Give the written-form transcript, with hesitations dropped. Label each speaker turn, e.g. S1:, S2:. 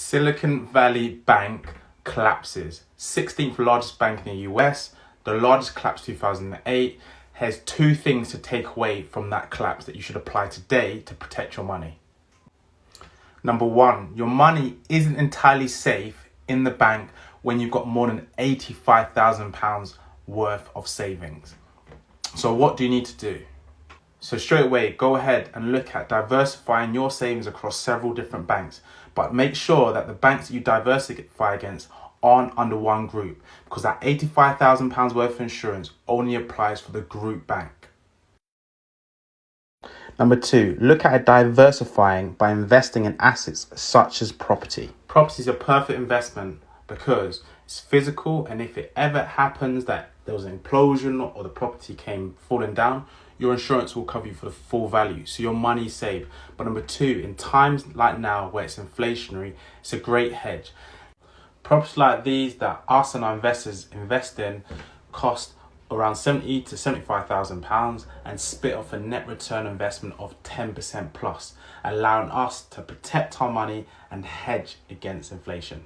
S1: Silicon Valley Bank collapses. 16th largest bank in the US, the largest collapse 2008. Here's 2 things to take away from that collapse that you should apply today to protect your money. Number 1, your money isn't entirely safe in the bank when you've got more than £85,000 worth of savings. So what do you need to do? So straight away, go ahead and look at diversifying your savings across several different banks, but make sure that the banks that you diversify against aren't under one group, because that £85,000 worth of insurance only applies for the group bank. Number 2, look at diversifying by investing in assets such as property. Property is a perfect investment because it's physical, and if it ever happens that there was an implosion or the property came falling down, your insurance will cover you for the full value, so your money is saved. But number 2, in times like now where it's inflationary, it's a great hedge. Properties like these that us and our investors invest in cost around £70,000 to £75,000 and spit off a net return investment of 10% plus, allowing us to protect our money and hedge against inflation.